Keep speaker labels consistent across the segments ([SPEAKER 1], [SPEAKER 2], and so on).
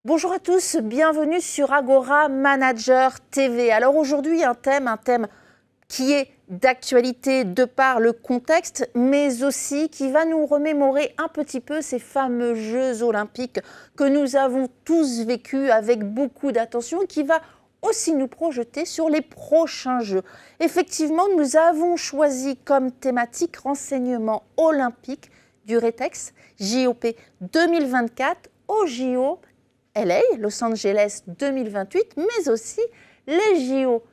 [SPEAKER 1] Bonjour à tous, bienvenue sur Agora Manager TV. Alors aujourd'hui un thème qui est d'actualité de par le contexte, mais aussi qui va nous remémorer un petit peu ces fameux Jeux Olympiques que nous avons tous vécus avec beaucoup d'attention, qui va aussi nous projeter sur les prochains Jeux. Effectivement, nous avons choisi comme thématique renseignement olympique du RETEX JOP 2024 au JO LA, Los Angeles 2028, mais aussi les JO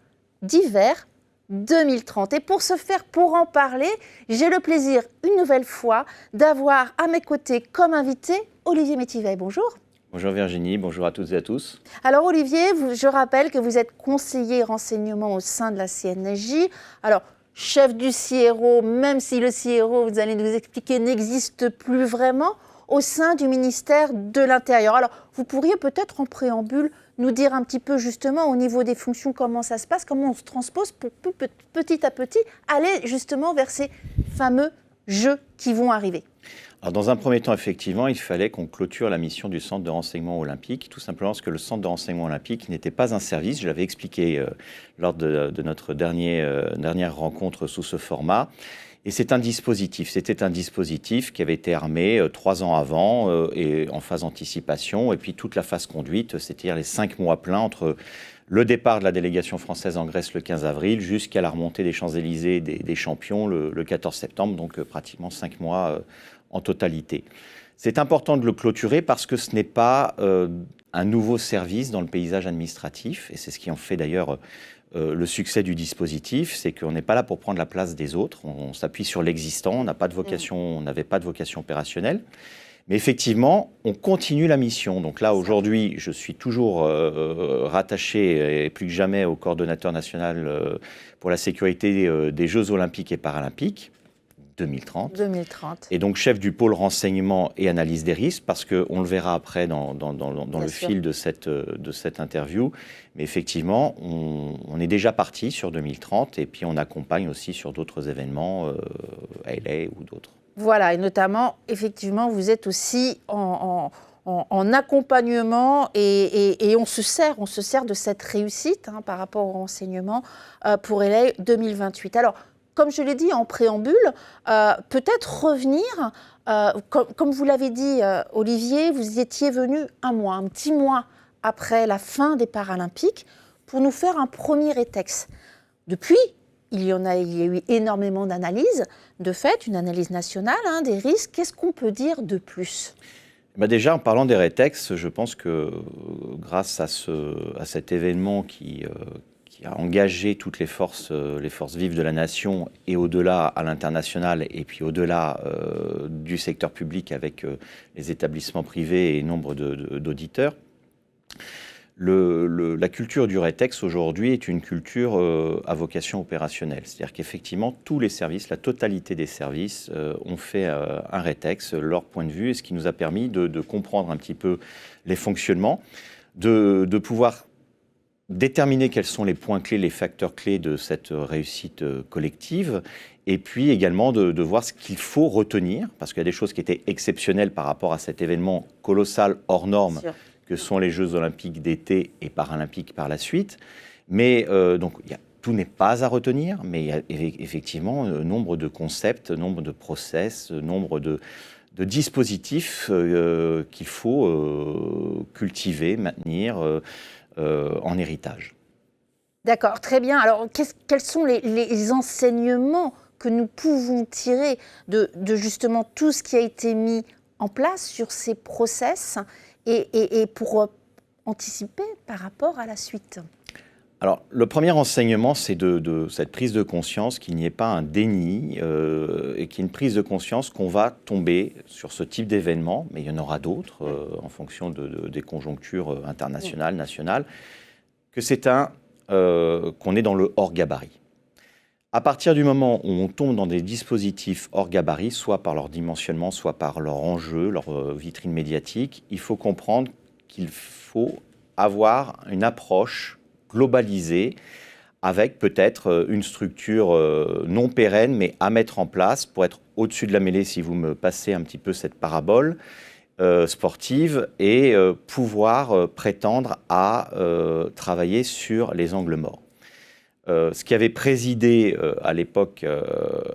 [SPEAKER 1] d'hiver 2030. Et pour en parler, j'ai le plaisir, une nouvelle fois, d'avoir à mes côtés comme invité Olivier Métivet. Bonjour.
[SPEAKER 2] Bonjour Virginie, bonjour à toutes et à tous.
[SPEAKER 1] Alors Olivier, je rappelle que vous êtes conseiller renseignement au sein de la CNSJ. Alors, chef du CIRO, même si le CIRO, vous allez nous expliquer, n'existe plus vraiment, au sein du ministère de l'Intérieur. Alors, vous pourriez peut-être en préambule nous dire un petit peu justement au niveau des fonctions comment ça se passe, comment on se transpose pour petit à petit aller justement vers ces fameux Jeux qui vont arriver.
[SPEAKER 2] Alors, dans un premier temps, effectivement, il fallait qu'on clôture la mission du Centre de renseignement olympique, tout simplement parce que le Centre de renseignement olympique n'était pas un service. Je l'avais expliqué lors de notre dernière rencontre sous ce format. Et c'est un dispositif. C'était un dispositif qui avait été armé 3 ans avant et en phase anticipation. Et puis toute la phase conduite, c'est-à-dire les 5 mois pleins entre le départ de la délégation française en Grèce le 15 avril jusqu'à la remontée des Champs-Élysées des champions le 14 septembre, donc pratiquement 5 mois en totalité. C'est important de le clôturer parce que ce n'est pas un nouveau service dans le paysage administratif, et c'est ce qui en fait d'ailleurs le succès du dispositif, c'est qu'on n'est pas là pour prendre la place des autres, on s'appuie sur l'existant, on n'avait pas de vocation opérationnelle. Mais effectivement, on continue la mission. Donc là, aujourd'hui, je suis toujours rattaché, et plus que jamais, au coordonnateur national pour la sécurité des Jeux Olympiques et Paralympiques 2030. Et donc chef du pôle renseignement et analyse des risques, parce qu'on le verra après dans le fil de cette interview. Mais effectivement, on est déjà parti sur 2030 et puis on accompagne aussi sur d'autres événements, à LA ou d'autres.
[SPEAKER 1] Voilà, et notamment, effectivement, vous êtes aussi en accompagnement et on se sert de cette réussite par rapport au renseignement pour LA 2028. Alors, comme je l'ai dit en préambule, peut-être revenir, comme vous l'avez dit Olivier, vous étiez venu un petit mois après la fin des Paralympiques pour nous faire un premier RETEX. Depuis, il y a eu énormément d'analyses, de fait, une analyse nationale des risques. Qu'est-ce qu'on peut dire de plus ?
[SPEAKER 2] Déjà, en parlant des RETEX, je pense que grâce à cet événement qui a engagé toutes les forces vives de la nation et au-delà à l'international et puis au-delà du secteur public avec les établissements privés et nombre d'auditeurs. La culture du RETEX aujourd'hui est une culture à vocation opérationnelle. C'est-à-dire qu'effectivement, tous les services, la totalité des services ont fait un RETEX, leur point de vue, et ce qui nous a permis de comprendre un petit peu les fonctionnements, de pouvoir déterminer quels sont les points clés, les facteurs clés de cette réussite collective, et puis également de voir ce qu'il faut retenir, parce qu'il y a des choses qui étaient exceptionnelles par rapport à cet événement colossal hors norme que sont les Jeux Olympiques d'été et Paralympiques par la suite. Mais donc, tout n'est pas à retenir, mais il y a effectivement nombre de concepts, nombre de process, nombre de dispositifs qu'il faut cultiver, maintenir en héritage.
[SPEAKER 1] D'accord, très bien. Alors, quels sont les enseignements que nous pouvons tirer de justement tout ce qui a été mis en place sur ces process et pour anticiper par rapport à la suite?
[SPEAKER 2] Alors, le premier enseignement, c'est de cette prise de conscience qu'il n'y ait pas un déni et qu'il y ait une prise de conscience qu'on va tomber sur ce type d'événement, mais il y en aura d'autres en fonction des conjonctures internationales, nationales, que c'est qu'on est dans le hors gabarit. À partir du moment où on tombe dans des dispositifs hors gabarit, soit par leur dimensionnement, soit par leur enjeu, leur vitrine médiatique, il faut comprendre qu'il faut avoir une approche globalisée avec peut-être une structure non pérenne, mais à mettre en place pour être au-dessus de la mêlée, si vous me passez un petit peu cette parabole, sportive et pouvoir prétendre à travailler sur les angles morts. Ce qui avait présidé à l'époque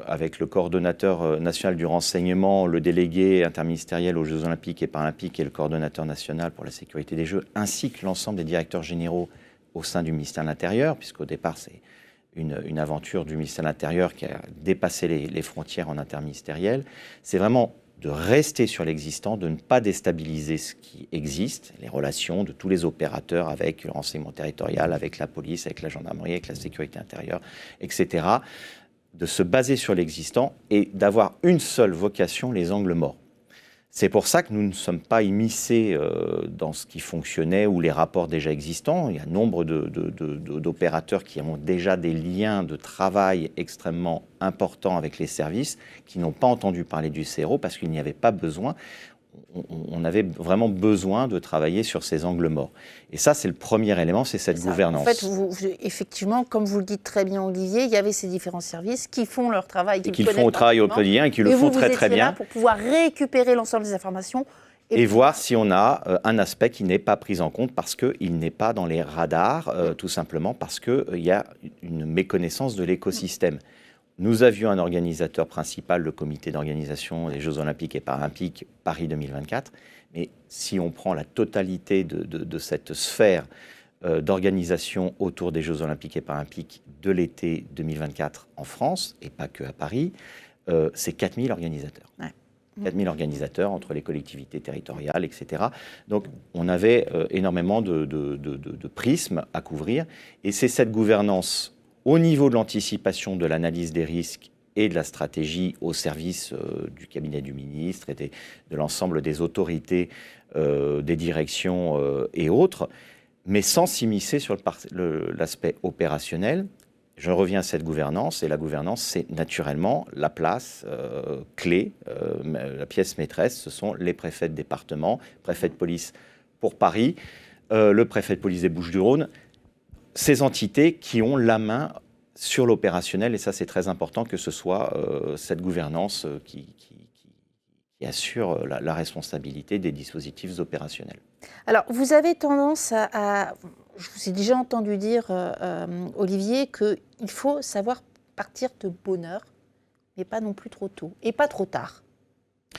[SPEAKER 2] avec le coordonnateur national du renseignement, le délégué interministériel aux Jeux olympiques et paralympiques et le coordonnateur national pour la sécurité des Jeux, ainsi que l'ensemble des directeurs généraux au sein du ministère de l'Intérieur, puisqu'au départ c'est une aventure du ministère de l'Intérieur qui a dépassé les frontières en interministériel, c'est vraiment de rester sur l'existant, de ne pas déstabiliser ce qui existe, les relations de tous les opérateurs avec le renseignement territorial, avec la police, avec la gendarmerie, avec la sécurité intérieure, etc. De se baser sur l'existant et d'avoir une seule vocation, les angles morts. C'est pour ça que nous ne sommes pas immiscés dans ce qui fonctionnait ou les rapports déjà existants. Il y a nombre d'opérateurs qui ont déjà des liens de travail extrêmement importants avec les services, qui n'ont pas entendu parler du CRO parce qu'il n'y avait pas besoin. On avait vraiment besoin de travailler sur ces angles morts. Et ça, c'est le premier élément, c'est cette gouvernance.
[SPEAKER 1] En fait, effectivement, comme vous le dites très bien, Olivier, il y avait ces différents services qui font leur travail,
[SPEAKER 2] qui font au travail au quotidien et qui le font très très bien.
[SPEAKER 1] Là pour pouvoir récupérer l'ensemble des informations.
[SPEAKER 2] Et voir si on a un aspect qui n'est pas pris en compte parce qu'il n'est pas dans les radars, tout simplement parce qu'il y a une méconnaissance de l'écosystème. Nous avions un organisateur principal, le comité d'organisation des Jeux olympiques et paralympiques Paris 2024. Mais si on prend la totalité de cette sphère d'organisation autour des Jeux olympiques et paralympiques de l'été 2024 en France, et pas que à Paris, c'est 4000 organisateurs. Ouais. 4000 organisateurs entre les collectivités territoriales, etc. Donc on avait énormément de prismes à couvrir. Et c'est cette gouvernance au niveau de l'anticipation, de l'analyse des risques et de la stratégie au service du cabinet du ministre et de l'ensemble des autorités, des directions et autres, mais sans s'immiscer sur l'aspect opérationnel. Je reviens à cette gouvernance, et la gouvernance, c'est naturellement la place clé, la pièce maîtresse, ce sont les préfets de département, préfet de police pour Paris, le préfet de police des Bouches-du-Rhône, ces entités qui ont la main sur l'opérationnel, et ça c'est très important que ce soit cette gouvernance qui assure la responsabilité des dispositifs opérationnels.
[SPEAKER 1] Alors vous avez tendance je vous ai déjà entendu dire, Olivier, qu'il faut savoir partir de bonne heure, mais pas non plus trop tôt, et pas trop tard.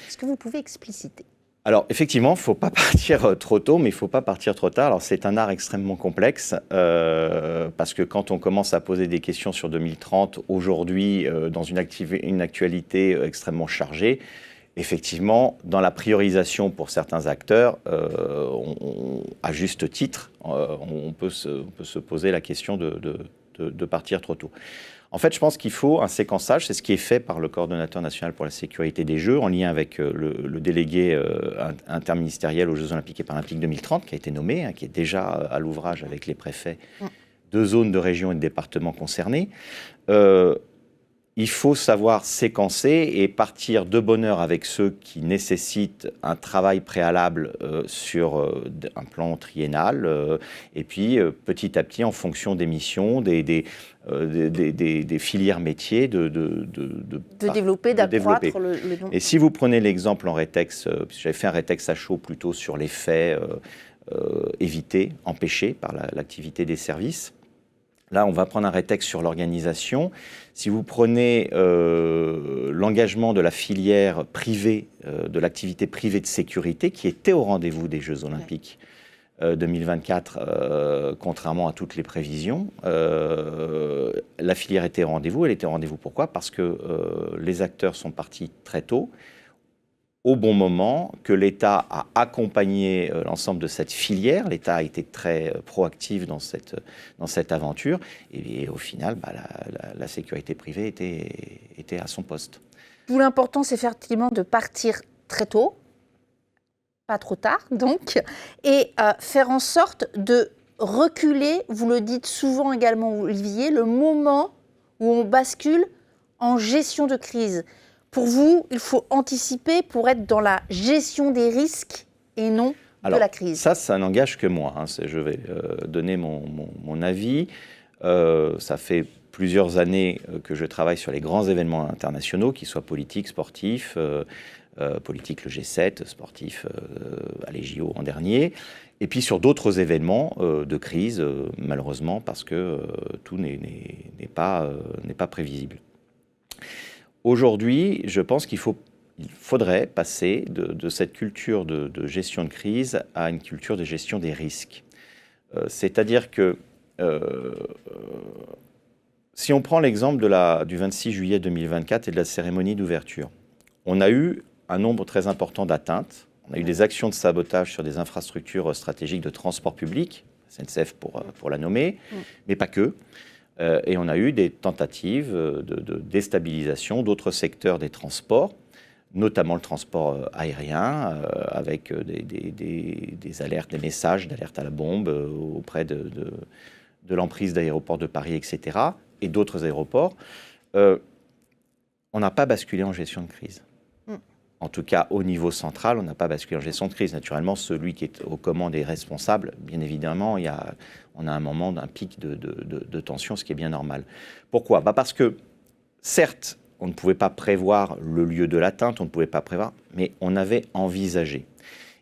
[SPEAKER 1] Est-ce que vous pouvez expliciter ?
[SPEAKER 2] Alors, effectivement, il ne faut pas partir trop tôt, mais il ne faut pas partir trop tard. Alors, c'est un art extrêmement complexe, parce que quand on commence à poser des questions sur 2030, aujourd'hui, dans une actualité extrêmement chargée, effectivement, dans la priorisation pour certains acteurs, à juste titre, on peut se poser la question de partir trop tôt. En fait, je pense qu'il faut un séquençage, c'est ce qui est fait par le coordonnateur national pour la sécurité des Jeux, en lien avec le délégué interministériel aux Jeux olympiques et paralympiques 2030, qui a été nommé, qui est déjà à l'ouvrage avec les préfets de zones, de régions et de départements concernés. Il faut savoir séquencer et partir de bonne heure avec ceux qui nécessitent un travail préalable sur un plan triennal, et puis petit à petit, en fonction des missions, des filières métiers, de
[SPEAKER 1] développer, d'accroître le nom.
[SPEAKER 2] Et si vous prenez l'exemple en rétex, j'avais fait un rétex à chaud plutôt sur les faits évités, empêchés par l'activité des services. Là, on va prendre un rétex sur l'organisation. Si vous prenez l'engagement de la filière privée, de l'activité privée de sécurité, qui était au rendez-vous des Jeux olympiques 2024, contrairement à toutes les prévisions, la filière était au rendez-vous. Elle était au rendez-vous pourquoi ? Parce que les acteurs sont partis très tôt, au bon moment, que l'État a accompagné l'ensemble de cette filière. L'État a été très proactif dans cette aventure. Et au final, la sécurité privée était à son poste.
[SPEAKER 1] D'où l'importance, effectivement, de partir très tôt, pas trop tard, donc, et faire en sorte de reculer, vous le dites souvent également, Olivier, le moment où on bascule en gestion de crise. Pour vous, il faut anticiper pour être dans la gestion des risques et non de la crise.
[SPEAKER 2] Ça n'engage que moi. Je vais donner mon avis. Ça fait plusieurs années que je travaille sur les grands événements internationaux, qu'ils soient politiques, sportifs, politique, le G7, sportif, à les JO en dernier, et puis sur d'autres événements de crise, malheureusement, parce que tout n'est pas prévisible. Aujourd'hui, je pense qu'il faudrait passer de cette culture de gestion de crise à une culture de gestion des risques. C'est-à-dire que si on prend l'exemple du 26 juillet 2024 et de la cérémonie d'ouverture, on a eu un nombre très important d'atteintes. On a eu des actions de sabotage sur des infrastructures stratégiques de transport public, SNCF pour la nommer, mais pas que. Et on a eu des tentatives de déstabilisation d'autres secteurs des transports, notamment le transport aérien, avec des alertes, des messages d'alerte à la bombe auprès de l'emprise d'aéroports de Paris, etc., et d'autres aéroports. On n'a pas basculé en gestion de crise. En tout cas, au niveau central, on n'a pas basculé en gestion de crise. Naturellement, celui qui est aux commandes est responsable. Bien évidemment, on a un moment d'un pic de tension, ce qui est bien normal. Pourquoi ? Parce que, certes, on ne pouvait pas prévoir le lieu de l'atteinte, on ne pouvait pas prévoir, mais on avait envisagé.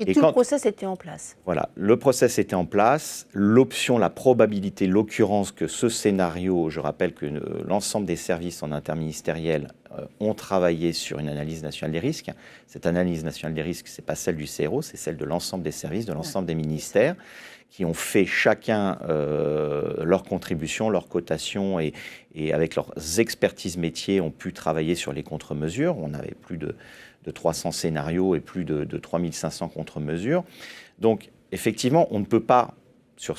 [SPEAKER 1] Et tout le process était en place.
[SPEAKER 2] Voilà, le process était en place. L'option, la probabilité, l'occurrence que ce scénario, je rappelle que l'ensemble des services en interministériel ont travaillé sur une analyse nationale des risques. Cette analyse nationale des risques, ce n'est pas celle du CRO, c'est celle de l'ensemble des services, de l'ensemble des ministères, qui ont fait chacun leur contribution, leur cotation, et avec leurs expertises métiers, ont pu travailler sur les contre-mesures. On avait plus de 300 scénarios et plus de 3500 contre-mesures. Donc, effectivement, on ne peut pas, sur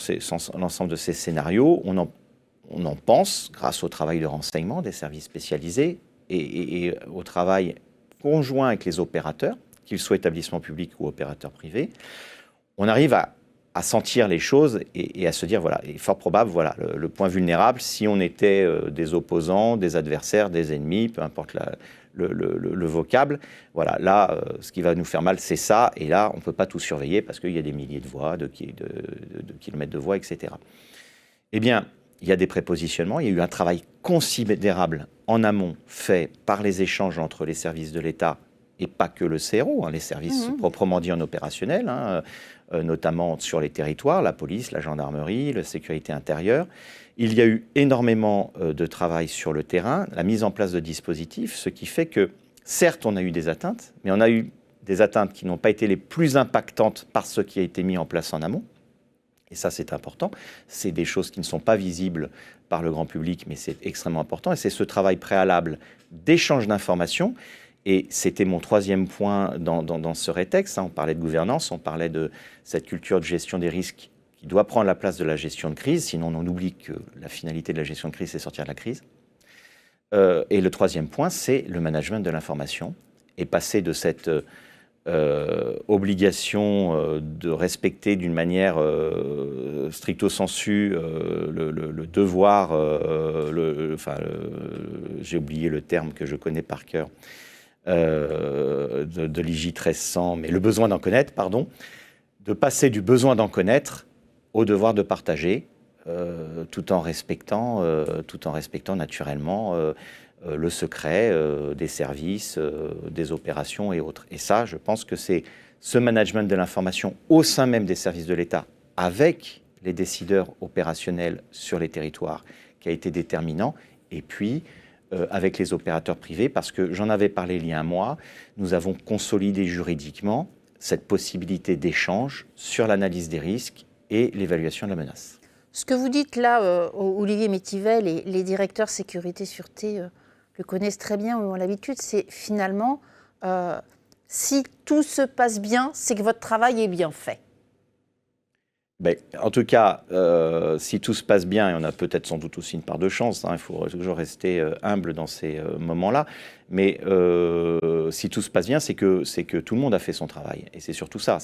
[SPEAKER 2] l'ensemble de ces scénarios, on en pense, grâce au travail de renseignement des services spécialisés et au travail conjoint avec les opérateurs, qu'ils soient établissements publics ou opérateurs privés, on arrive à sentir les choses et à se dire, voilà, il est fort probable, voilà, le point vulnérable, si on était des opposants, des adversaires, des ennemis, peu importe le vocable, voilà, là, ce qui va nous faire mal, c'est ça, et là, on ne peut pas tout surveiller parce qu'il y a des milliers de voies, de kilomètres de voies, etc. Eh bien, il y a des prépositionnements, il y a eu un travail considérable en amont fait par les échanges entre les services de l'État et pas que le CRO, les services proprement dit en opérationnel, notamment sur les territoires, la police, la gendarmerie, la sécurité intérieure. Il y a eu énormément de travail sur le terrain, la mise en place de dispositifs, ce qui fait que, certes, on a eu des atteintes, mais on a eu des atteintes qui n'ont pas été les plus impactantes par ce qui a été mis en place en amont. Et ça, c'est important. C'est des choses qui ne sont pas visibles par le grand public, mais c'est extrêmement important. Et c'est ce travail préalable d'échange d'informations. Et c'était mon troisième point dans ce rétexte. On parlait de gouvernance, on parlait de cette culture de gestion des risques qui doit prendre la place de la gestion de crise. Sinon, on oublie que la finalité de la gestion de crise, c'est sortir de la crise. Et le troisième point, c'est le management de l'information. Et passer de cette obligation de respecter d'une manière stricto sensu le devoir, j'ai oublié le terme que je connais par cœur, de l'IJ 1300, mais le besoin d'en connaître, pardon, de passer du besoin d'en connaître au devoir de partager, tout en respectant naturellement le secret des services, des opérations et autres. Et ça, je pense que c'est ce management de l'information au sein même des services de l'État, avec les décideurs opérationnels sur les territoires, qui a été déterminant. Et puis, avec les opérateurs privés, parce que j'en avais parlé il y a un mois, nous avons consolidé juridiquement cette possibilité d'échange sur l'analyse des risques et l'évaluation de la menace.
[SPEAKER 1] Ce que vous dites là, Olivier Métivel, et les directeurs sécurité-sûreté le connaissent très bien ou ont l'habitude, c'est finalement, si tout se passe bien, c'est que votre travail est bien fait.
[SPEAKER 2] Ben, en tout cas, si tout se passe bien, et on a peut-être sans doute aussi une part de chance, il faut toujours rester humble dans ces moments-là, mais si tout se passe bien, c'est que tout le monde a fait son travail. Et c'est surtout ça,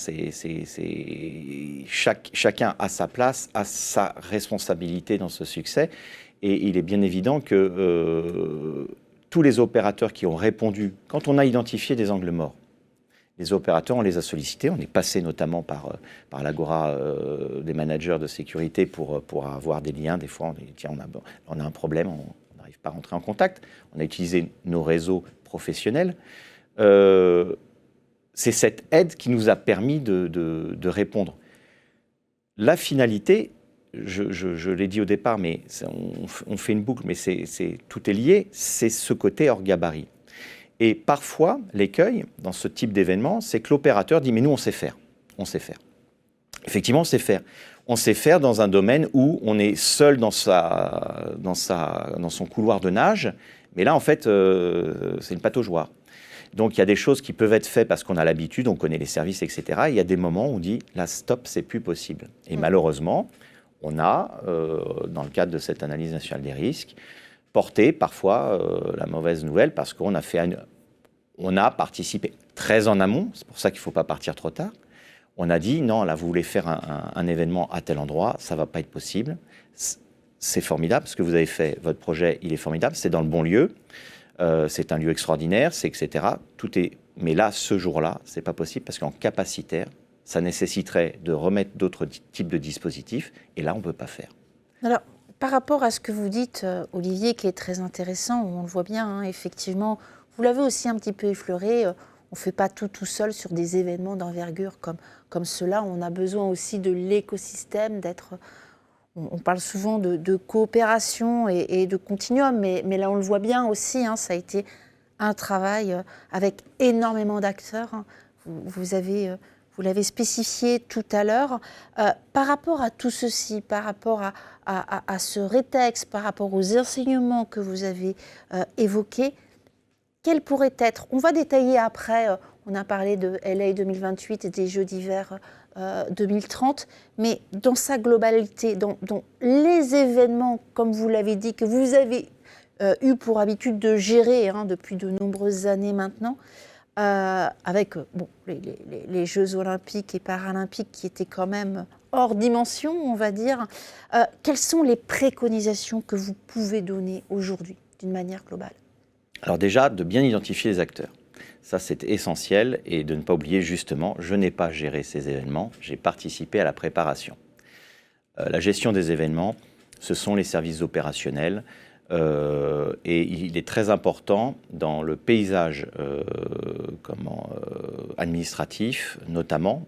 [SPEAKER 2] chacun a sa place, a sa responsabilité dans ce succès. Et il est bien évident que tous les opérateurs qui ont répondu, quand on a identifié des angles morts, les opérateurs, on les a sollicités, on est passé notamment par l'agora des managers de sécurité pour avoir des liens. Des fois, on dit, tiens, on a un problème, on n'arrive pas à rentrer en contact. On a utilisé nos réseaux professionnels. c'est cette aide qui nous a permis de répondre. La finalité, je l'ai dit au départ, mais on fait une boucle, mais tout est lié, c'est ce côté hors gabarit. Et parfois, l'écueil dans ce type d'événement, c'est que l'opérateur dit « mais nous, on sait faire. On sait faire ». Effectivement, on sait faire. On sait faire dans un domaine où on est seul dans son couloir de nage, mais là, en fait, c'est une pataugeoire. Donc, il y a des choses qui peuvent être faites parce qu'on a l'habitude, on connaît les services, etc. Il y a des moments où on dit « là, stop, c'est plus possible ». Et malheureusement, on a, dans le cadre de cette analyse nationale des risques, porté parfois la mauvaise nouvelle parce qu'on a participé très en amont, c'est pour ça qu'il ne faut pas partir trop tard. On a dit non, là vous voulez faire un événement à tel endroit, ça ne va pas être possible. C'est formidable, ce que vous avez fait, votre projet, il est formidable, c'est dans le bon lieu, c'est un lieu extraordinaire, c'est etc. Mais là, ce jour-là, ce n'est pas possible parce qu'en capacitaire, ça nécessiterait de remettre d'autres types de dispositifs et là, on ne peut pas faire.
[SPEAKER 1] Alors, par rapport à ce que vous dites, Olivier, qui est très intéressant, on le voit bien, hein, effectivement, vous l'avez aussi un petit peu effleuré, on ne fait pas tout seul sur des événements d'envergure comme ceux-là, on a besoin aussi de l'écosystème, on parle souvent de coopération et de continuum, mais là on le voit bien aussi, hein, ça a été un travail avec énormément d'acteurs, hein. Vous l'avez spécifié tout à l'heure. Par rapport à tout ceci, par rapport à ce rétexte, par rapport aux enseignements que vous avez évoqués, quels pourraient être, on va détailler après, on a parlé de LA 2028 et des Jeux d'hiver 2030, mais dans sa globalité, dans les événements, comme vous l'avez dit, que vous avez eu pour habitude de gérer depuis de nombreuses années maintenant, avec les Jeux olympiques et paralympiques qui étaient quand même hors dimension, on va dire. Quelles sont les préconisations que vous pouvez donner aujourd'hui, d'une manière globale ?
[SPEAKER 2] Alors déjà, de bien identifier les acteurs. Ça, c'est essentiel, et de ne pas oublier justement, je n'ai pas géré ces événements, j'ai participé à la préparation. La gestion des événements, ce sont les services opérationnels, et il est très important dans le paysage administratif notamment,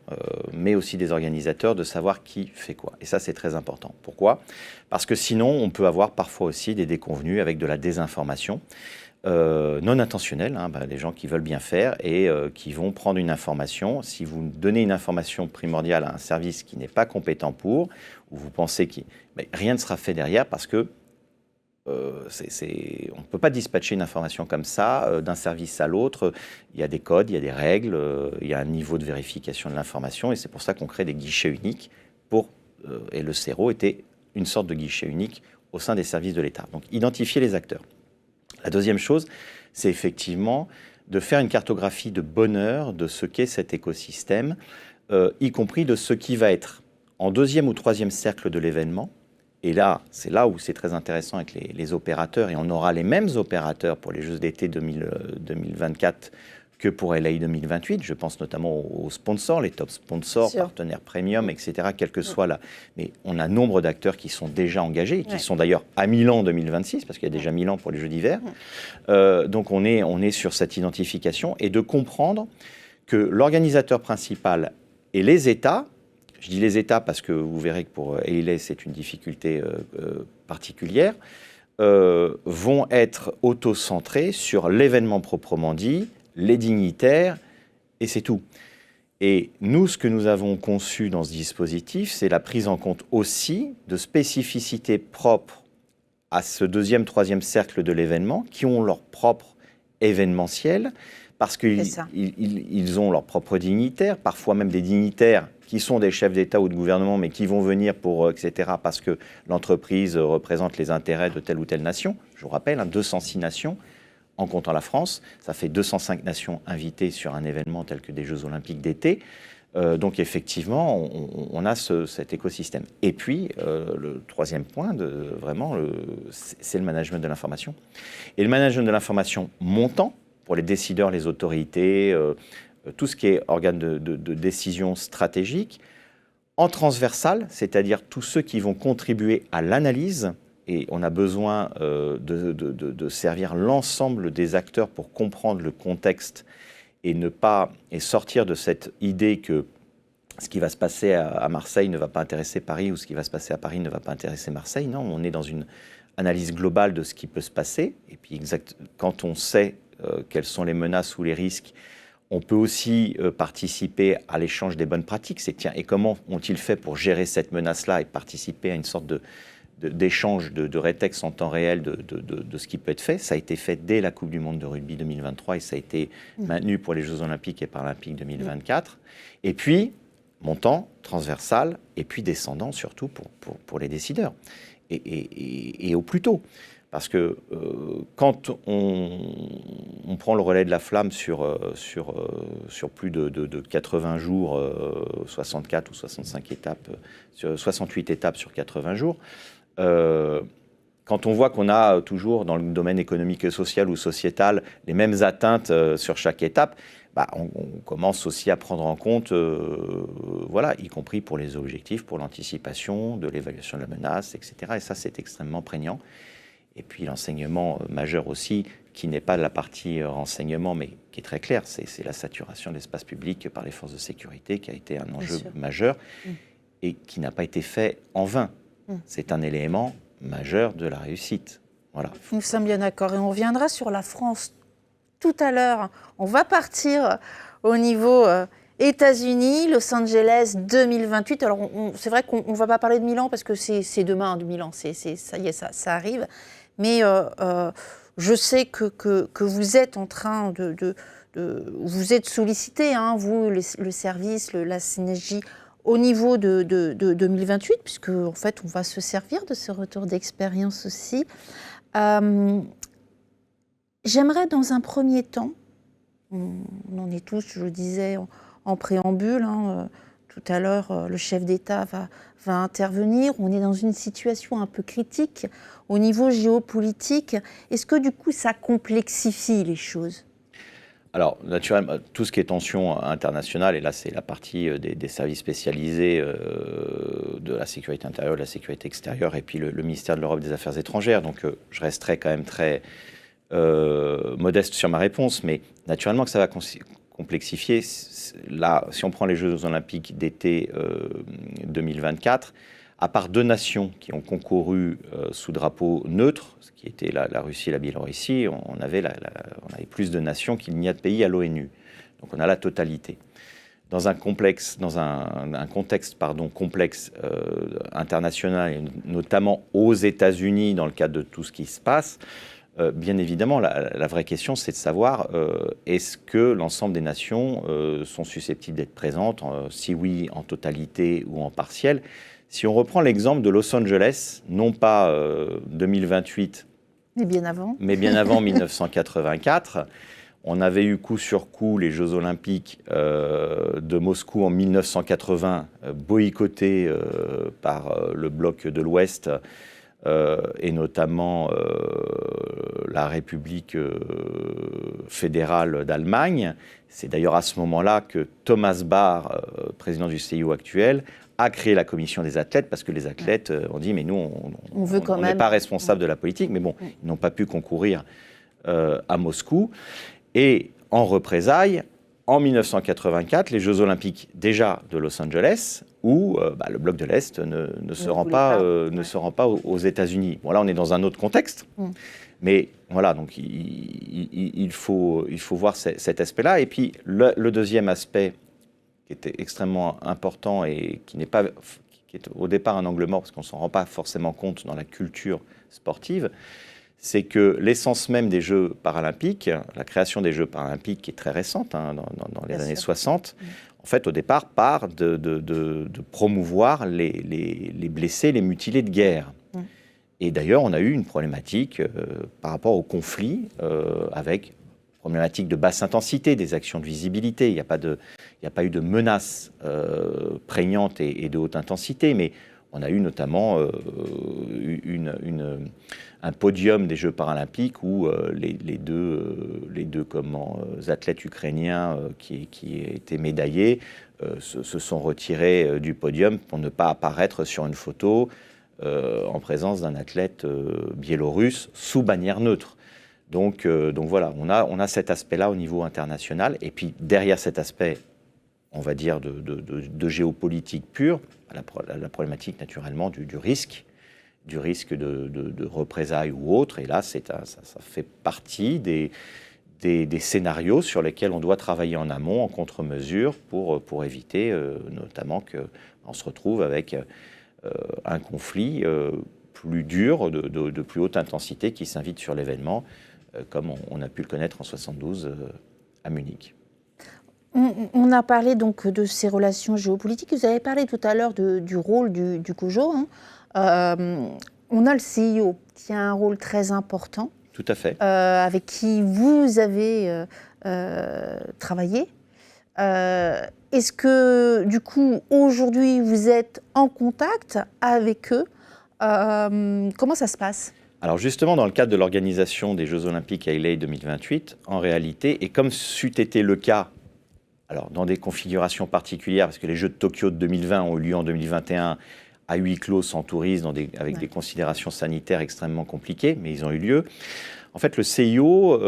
[SPEAKER 2] mais aussi des organisateurs, de savoir qui fait quoi. Et ça, c'est très important. Pourquoi ? Parce que sinon, on peut avoir parfois aussi des déconvenues avec de la désinformation non intentionnelle, des gens qui veulent bien faire et qui vont prendre une information. Si vous donnez une information primordiale à un service qui n'est pas compétent pour, ou vous pensez rien ne sera fait derrière parce que on ne peut pas dispatcher une information comme ça d'un service à l'autre. Il y a des codes, il y a des règles, il y a un niveau de vérification de l'information et c'est pour ça qu'on crée des guichets uniques et le CERO était une sorte de guichet unique au sein des services de l'État. Donc, identifier les acteurs. La deuxième chose, c'est effectivement de faire une cartographie de bonheur de ce qu'est cet écosystème, y compris de ce qui va être en deuxième ou troisième cercle de l'événement. Et là, c'est là où c'est très intéressant avec les opérateurs, et on aura les mêmes opérateurs pour les Jeux d'été 2024 que pour LA 2028. Je pense notamment aux sponsors, les top sponsors, partenaires premium, etc., quel que soit là. Mais on a nombre d'acteurs qui sont déjà engagés, qui sont d'ailleurs à Milan 2026, parce qu'il y a déjà Milan pour les Jeux d'hiver. Donc on est sur cette identification et de comprendre que l'organisateur principal et les États, je dis les États parce que vous verrez que pour AILA, c'est une difficulté particulière, vont être auto-centrés sur l'événement proprement dit, les dignitaires, et c'est tout. Et nous, ce que nous avons conçu dans ce dispositif, c'est la prise en compte aussi de spécificités propres à ce deuxième, troisième cercle de l'événement, qui ont leur propre événementiel, parce qu'ils ont leurs propres dignitaires, parfois même des dignitaires qui sont des chefs d'État ou de gouvernement, mais qui vont venir pour, etc., parce que l'entreprise représente les intérêts de telle ou telle nation. Je vous rappelle, 206 nations, en comptant la France, ça fait 205 nations invitées sur un événement tel que des Jeux Olympiques d'été. Donc effectivement, on a cet écosystème. Et puis, le troisième point, c'est le management de l'information. Et le management de l'information montant, pour les décideurs, les autorités, tout ce qui est organe de décision stratégique, en transversal, c'est-à-dire tous ceux qui vont contribuer à l'analyse, et on a besoin de servir l'ensemble des acteurs pour comprendre le contexte et sortir de cette idée que ce qui va se passer à Marseille ne va pas intéresser Paris ou ce qui va se passer à Paris ne va pas intéresser Marseille. Non, on est dans une analyse globale de ce qui peut se passer. Et puis quand on sait quelles sont les menaces ou les risques, on peut aussi participer à l'échange des bonnes pratiques. Et comment ont-ils fait pour gérer cette menace-là et participer à une sorte d'échange de rétex en temps réel de ce qui peut être fait. Ça a été fait dès la Coupe du Monde de rugby 2023 et ça a été maintenu pour les Jeux Olympiques et Paralympiques 2024. Et puis, montant, transversal, et puis descendant surtout pour les décideurs. Et au plus tôt. Parce que quand on prend le relais de la flamme sur plus de 80 jours, 64 ou 65 étapes, 68 étapes sur 80 jours, quand on voit qu'on a toujours dans le domaine économique et social ou sociétal les mêmes atteintes sur chaque étape, on commence aussi à prendre en compte, y compris pour les objectifs, pour l'anticipation, de l'évaluation de la menace, etc. Et ça, c'est extrêmement prégnant. Et puis l'enseignement majeur aussi, qui n'est pas de la partie renseignement, mais qui est très clair, c'est la saturation de l'espace public par les forces de sécurité, qui a été un enjeu majeur et qui n'a pas été fait en vain. C'est un élément majeur de la réussite. Voilà.
[SPEAKER 1] Nous sommes bien d'accord. Et on reviendra sur la France tout à l'heure. On va partir au niveau États-Unis, Los Angeles 2028. Alors, c'est vrai qu'on ne va pas parler de Milan parce que c'est demain de Milan. Ça y est, ça arrive. Mais je sais que vous êtes en train vous êtes sollicité, vous, le service, la synergie, au niveau de 2028, puisque en fait, on va se servir de ce retour d'expérience aussi. J'aimerais, dans un premier temps, on en est tous, je le disais en préambule, tout à l'heure, le chef d'État va intervenir. On est dans une situation un peu critique au niveau géopolitique. Est-ce que du coup, ça complexifie les choses ?
[SPEAKER 2] Alors, naturellement, tout ce qui est tension internationale, et là c'est la partie des services spécialisés de la sécurité intérieure, de la sécurité extérieure, et puis le ministère de l'Europe des Affaires étrangères. Donc je resterai quand même très modeste sur ma réponse, mais naturellement que ça va complexifier. Là, si on prend les Jeux olympiques d'été 2024, à part 2 nations qui ont concouru sous drapeau neutre, ce qui était la Russie et la Biélorussie, on avait plus de nations qu'il n'y a de pays à l'ONU. Donc on a la totalité. Dans un contexte complexe international, et notamment aux États-Unis, dans le cadre de tout ce qui se passe, bien évidemment, la vraie question, c'est de savoir est-ce que l'ensemble des nations sont susceptibles d'être présentes, si oui, en totalité ou en partiel. Si on reprend l'exemple de Los Angeles, non pas 2028,
[SPEAKER 1] mais bien
[SPEAKER 2] avant 1984, on avait eu coup sur coup les Jeux Olympiques de Moscou en 1980, boycottés par le bloc de l'Ouest, et notamment la République fédérale d'Allemagne. C'est d'ailleurs à ce moment-là que Thomas Bach, président du CIO actuel, a créé la commission des athlètes, parce que les athlètes ont dit, mais nous, on n'est pas responsable de la politique, mais bon, ils n'ont pas pu concourir à Moscou. Et en représailles, en 1984, les Jeux Olympiques déjà de Los Angeles, où le bloc de l'Est ne se rend pas aux États-Unis. Bon, là, on est dans un autre contexte, mais voilà, donc il faut voir cet aspect-là. Et puis, le deuxième aspect, qui était extrêmement important et qui est au départ un angle mort, parce qu'on ne s'en rend pas forcément compte dans la culture sportive, c'est que l'essence même des Jeux paralympiques, la création des Jeux paralympiques qui est très récente, dans les années 60, en fait, au départ, part de promouvoir les blessés, les mutilés de guerre. Et d'ailleurs, on a eu une problématique par rapport au conflit, avec problématique de basse intensité, des actions de visibilité. Il n'y a pas eu de menaces prégnantes et de haute intensité, mais on a eu notamment un podium des Jeux paralympiques où les deux athlètes ukrainiens qui étaient médaillés se sont retirés du podium pour ne pas apparaître sur une photo en présence d'un athlète biélorusse sous bannière neutre. Donc voilà, on a cet aspect-là au niveau international. Et puis derrière cet aspect, on va dire, de géopolitique pure, la problématique naturellement du risque de représailles ou autre. Et là, ça fait partie des scénarios sur lesquels on doit travailler en amont, en contre-mesure, pour éviter notamment qu'on se retrouve avec un conflit plus dur, de plus haute intensité, qui s'invite sur l'événement, comme on a pu le connaître en 72 à Munich.
[SPEAKER 1] On a parlé donc de ces relations géopolitiques. Vous avez parlé tout à l'heure du rôle du COJO. On a le CIO qui a un rôle très important.
[SPEAKER 2] Tout à fait.
[SPEAKER 1] Avec qui vous avez travaillé. Est-ce que, du coup, aujourd'hui, vous êtes en contact avec eux? Comment ça se passe?
[SPEAKER 2] Alors justement, dans le cadre de l'organisation des Jeux Olympiques à LA 2028, en réalité, et comme c'eût été le cas, alors dans des configurations particulières, parce que les Jeux de Tokyo de 2020 ont eu lieu en 2021 à huis clos, sans tourisme, avec des considérations sanitaires extrêmement compliquées, mais ils ont eu lieu. En fait, le CIO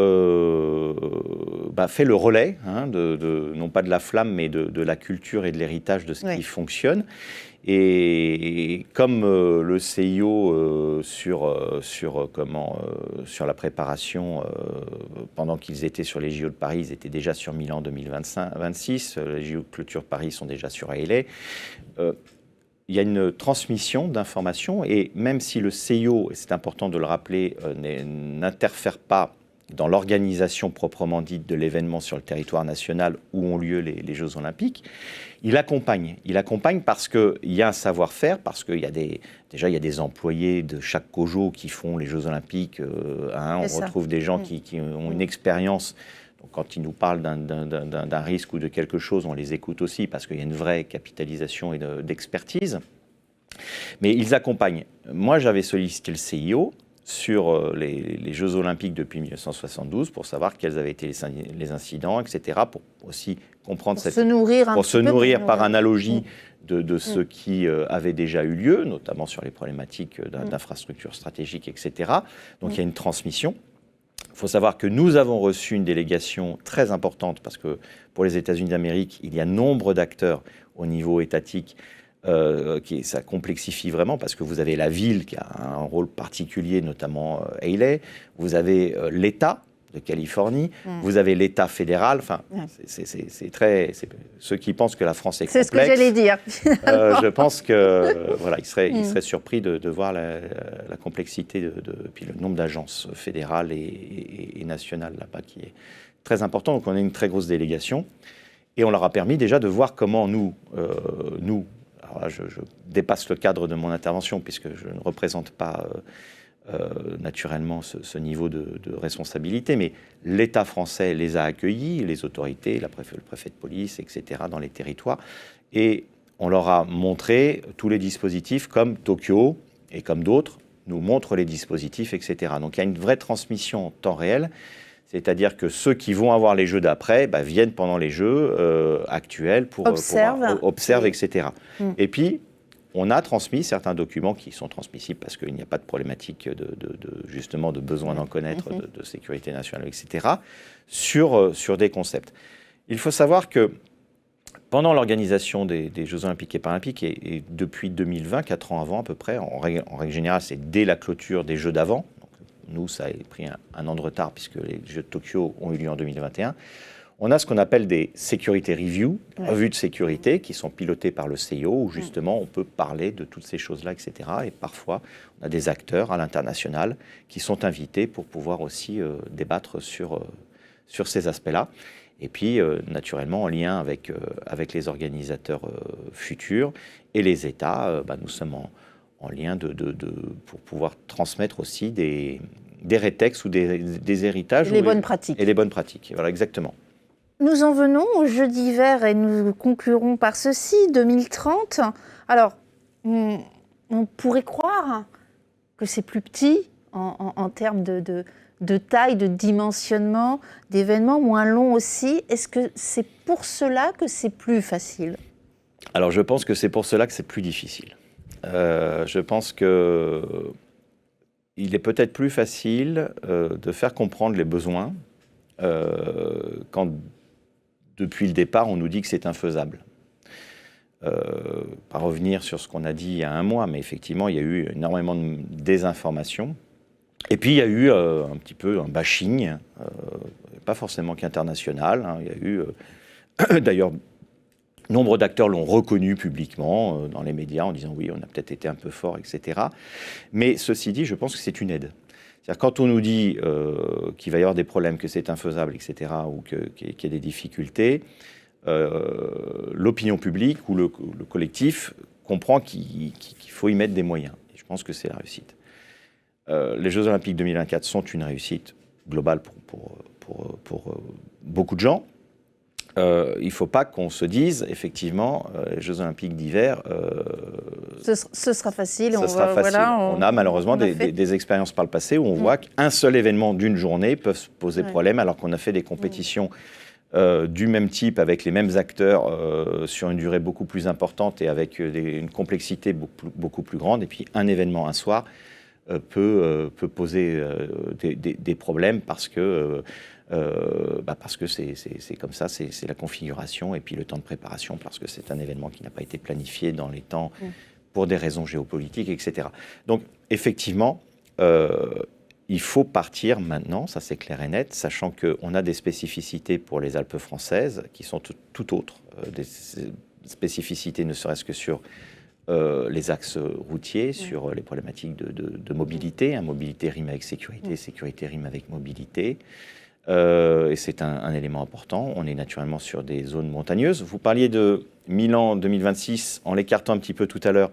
[SPEAKER 2] fait le relais, non pas de la flamme, mais de la culture et de l'héritage de ce qui fonctionne. Et comme le CIO sur la préparation, pendant qu'ils étaient sur les JO de Paris, ils étaient déjà sur Milan 2026, les JO de clôture de Paris sont déjà sur LA. Il y a une transmission d'informations, et même si le CIO, et c'est important de le rappeler, n'interfère pas dans l'organisation proprement dite de l'événement sur le territoire national où ont lieu les Jeux Olympiques, il accompagne. Il accompagne parce qu'il y a un savoir-faire, parce qu'il y a déjà des employés de chaque COJO qui font les Jeux Olympiques. On retrouve des gens qui ont une expérience. Donc, quand ils nous parlent d'un risque ou de quelque chose, on les écoute aussi parce qu'il y a une vraie capitalisation et d'expertise. Mais ils accompagnent. Moi, j'avais sollicité le CIO sur les Jeux Olympiques depuis 1972 pour savoir quels avaient été les incidents, etc., pour aussi comprendre
[SPEAKER 1] pour se nourrir
[SPEAKER 2] par analogie de ce qui avait déjà eu lieu, notamment sur les problématiques d'infrastructures stratégiques, etc. Donc il y a une transmission. Il faut savoir que nous avons reçu une délégation très importante, parce que pour les États-Unis d'Amérique, il y a nombre d'acteurs au niveau étatique. Ça complexifie vraiment, parce que vous avez la ville qui a un rôle particulier, notamment LA, vous avez l'État de Californie, vous avez l'État fédéral, enfin, ceux qui pensent que la France est complexe.
[SPEAKER 1] C'est ce que j'allais dire.
[SPEAKER 2] Je pense que voilà, ils seraient surpris de voir la complexité puis le nombre d'agences fédérales et nationales là-bas qui est très important. Donc on a une très grosse délégation, et on leur a permis déjà de voir comment nous, alors là, je dépasse le cadre de mon intervention, puisque je ne représente pas naturellement ce niveau de responsabilité, mais l'État français les a accueillis, les autorités, le préfet de police, etc., dans les territoires, et on leur a montré tous les dispositifs, comme Tokyo et comme d'autres nous montrent les dispositifs, etc. Donc il y a une vraie transmission en temps réel. C'est-à-dire que ceux qui vont avoir les jeux d'après viennent pendant les jeux actuels pour observer, etc. Et puis, on a transmis certains documents qui sont transmissibles parce qu'il n'y a pas de problématique justement de besoin d'en connaître, de sécurité nationale, etc., sur des concepts. Il faut savoir que pendant l'organisation des Jeux Olympiques et Paralympiques, et depuis 2020, 4 ans avant à peu près, en règle générale, c'est dès la clôture des Jeux d'avant. Nous, ça a pris un an de retard puisque les Jeux de Tokyo ont eu lieu en 2021. On a ce qu'on appelle des security reviews, revues de sécurité, qui sont pilotées par le CIO, où justement on peut parler de toutes ces choses-là, etc. Et parfois, on a des acteurs à l'international qui sont invités pour pouvoir aussi débattre sur ces aspects-là. Et puis, naturellement, en lien avec les organisateurs futurs et les États, nous sommes en lien pour pouvoir transmettre aussi des rétextes ou des héritages.
[SPEAKER 1] Les bonnes pratiques.
[SPEAKER 2] Et les bonnes pratiques, voilà, exactement.
[SPEAKER 1] Nous en venons aux Jeux d'hiver et nous conclurons par ceci, 2030. Alors, on pourrait croire que c'est plus petit en termes de taille, de dimensionnement, d'événements, moins long aussi. Est-ce que c'est pour cela que c'est plus facile ?
[SPEAKER 2] Alors, je pense que c'est pour cela que c'est plus difficile. Je pense qu'il il est peut-être plus facile de faire comprendre les besoins quand, depuis le départ, on nous dit que c'est infaisable. Pas revenir sur ce qu'on a dit il y a un mois, mais effectivement, il y a eu énormément de désinformation. Et puis, il y a eu un petit peu un bashing, pas forcément qu'international. Hein, il y a eu, d'ailleurs, nombre d'acteurs l'ont reconnu publiquement dans les médias en disant oui, on a peut-être été un peu fort, etc. Mais ceci dit, je pense que c'est une aide. C'est-à-dire quand on nous dit qu'il va y avoir des problèmes, que c'est infaisable, etc., ou qu'il y a des difficultés, l'opinion publique ou le collectif comprend qu'il faut y mettre des moyens. Et je pense que c'est la réussite. Les Jeux Olympiques 2024 sont une réussite globale pour beaucoup de gens. Il ne faut pas qu'on se dise, effectivement, les Jeux Olympiques d'hiver...
[SPEAKER 1] ce sera facile.
[SPEAKER 2] Facile. Voilà, on a malheureusement des expériences par le passé où on voit qu'un seul événement d'une journée peut poser problème, alors qu'on a fait des compétitions du même type, avec les mêmes acteurs, sur une durée beaucoup plus importante et avec une complexité beaucoup plus grande. Et puis un événement un soir peut poser des problèmes parce que c'est comme ça, c'est la configuration et puis le temps de préparation, parce que c'est un événement qui n'a pas été planifié dans les temps pour des raisons géopolitiques, etc. Donc effectivement, il faut partir maintenant, ça c'est clair et net, sachant qu'on a des spécificités pour les Alpes françaises qui sont tout autres, des spécificités ne serait-ce que sur les axes routiers, sur les problématiques de mobilité. Mobilité rime avec sécurité, sécurité rime avec mobilité. Et c'est un élément important. On est naturellement sur des zones montagneuses. Vous parliez de Milan 2026, en l'écartant un petit peu tout à l'heure.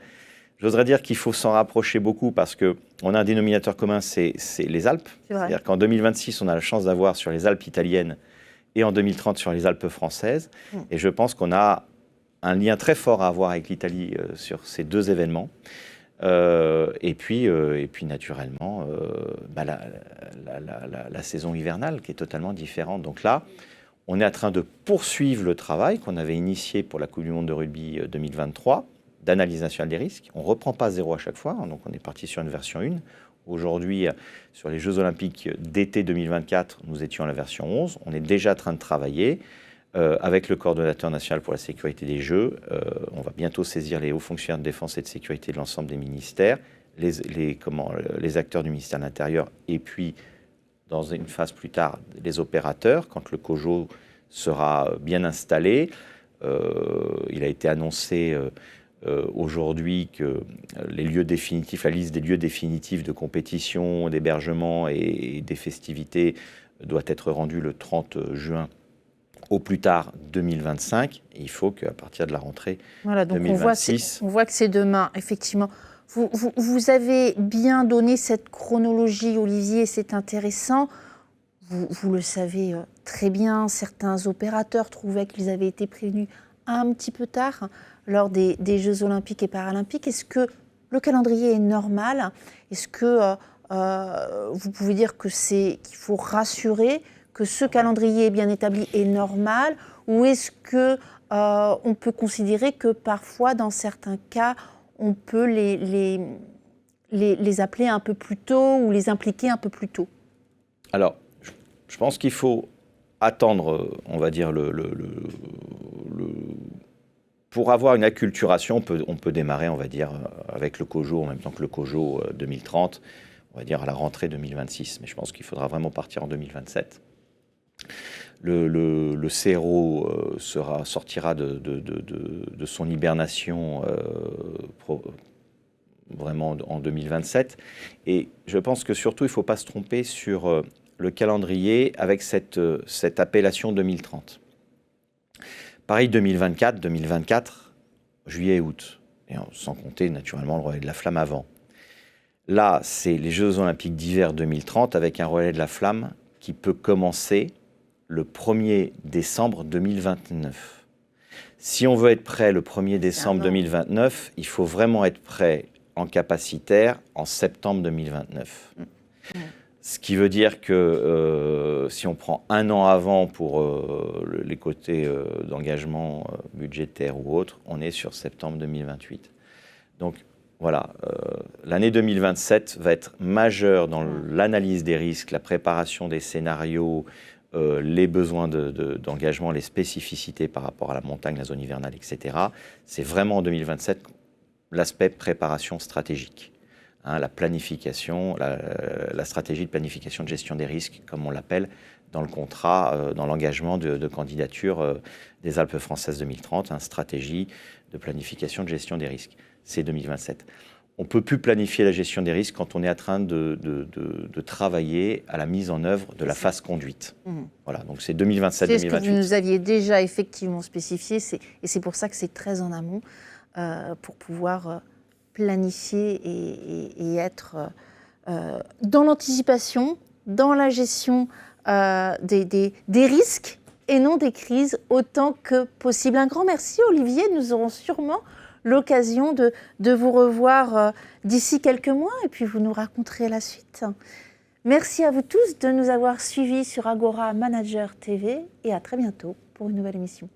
[SPEAKER 2] J'oserais dire qu'il faut s'en rapprocher beaucoup parce qu'on a un dénominateur commun, c'est les Alpes. C'est-à-dire qu'en 2026, on a la chance d'avoir sur les Alpes italiennes et en 2030 sur les Alpes françaises. Et je pense qu'on a un lien très fort à avoir avec l'Italie sur ces deux événements. Et puis naturellement, la saison hivernale qui est totalement différente. Donc là, on est en train de poursuivre le travail qu'on avait initié pour la Coupe du Monde de rugby 2023, d'analyse nationale des risques. On ne reprend pas zéro à chaque fois, hein, donc on est parti sur une version 1. Aujourd'hui, sur les Jeux Olympiques d'été 2024, nous étions à la version 11. On est déjà en train de travailler avec le coordonnateur national pour la sécurité des Jeux. On va bientôt saisir les hauts fonctionnaires de défense et de sécurité de l'ensemble des ministères, les acteurs du ministère de l'Intérieur, et puis, dans une phase plus tard, les opérateurs, quand le COJO sera bien installé. Il a été annoncé aujourd'hui que les lieux définitifs, la liste des lieux définitifs de compétition, d'hébergement et des festivités doit être rendue le 30 juin au plus tard 2025. Et il faut qu'à partir de la rentrée 2026...
[SPEAKER 1] On voit que c'est demain, effectivement. Vous avez bien donné cette chronologie, Olivier, c'est intéressant. Vous le savez très bien, certains opérateurs trouvaient qu'ils avaient été prévenus un petit peu tard lors des Jeux Olympiques et Paralympiques. Est-ce que le calendrier est normal? Est-ce que vous pouvez dire qu'il faut rassurer, que ce calendrier est bien établi est normal? Ou est-ce que on peut considérer que parfois, dans certains cas, on peut les appeler un peu plus tôt ou les impliquer un peu plus tôt?
[SPEAKER 2] Alors, je pense qu'il faut attendre, on va dire, pour avoir une acculturation, on peut démarrer, on va dire, avec le COJO, en même temps que le COJO 2030, on va dire à la rentrée 2026. Mais je pense qu'il faudra vraiment partir en 2027. Le CRO sortira de son hibernation vraiment en 2027. Et je pense que surtout, il ne faut pas se tromper sur le calendrier avec cette appellation 2030. Pareil, 2024, juillet et août, et sans compter naturellement le relais de la flamme avant. Là, c'est les Jeux Olympiques d'hiver 2030 avec un relais de la flamme qui peut commencer le 1er décembre 2029. Si on veut être prêt le 1er décembre 2029, il faut vraiment être prêt en capacitaire en septembre 2029. Ce qui veut dire que si on prend un an avant pour les côtés d'engagement budgétaire ou autre, on est sur septembre 2028. Donc Voilà, l'année 2027 va être majeure dans l'analyse des risques, la préparation des scénarios, les besoins d'engagement, les spécificités par rapport à la montagne, la zone hivernale, etc. C'est vraiment en 2027 l'aspect préparation stratégique. Hein, la planification, la stratégie de planification de gestion des risques, comme on l'appelle, dans le contrat, dans l'engagement de candidature des Alpes françaises 2030, hein, stratégie de planification de gestion des risques. C'est 2027. On ne peut plus planifier la gestion des risques quand on est en train de travailler à la mise en œuvre de la phase conduite. Voilà, donc c'est 2027-2028.
[SPEAKER 1] C'est ce que vous nous aviez déjà effectivement spécifié, et c'est pour ça que c'est très en amont, pour pouvoir planifier et être dans l'anticipation, dans la gestion des risques et non des crises autant que possible. Un grand merci Olivier, nous aurons sûrement l'occasion de vous revoir d'ici quelques mois et puis vous nous raconterez la suite. Merci à vous tous de nous avoir suivis sur Agora Manager TV et à très bientôt pour une nouvelle émission.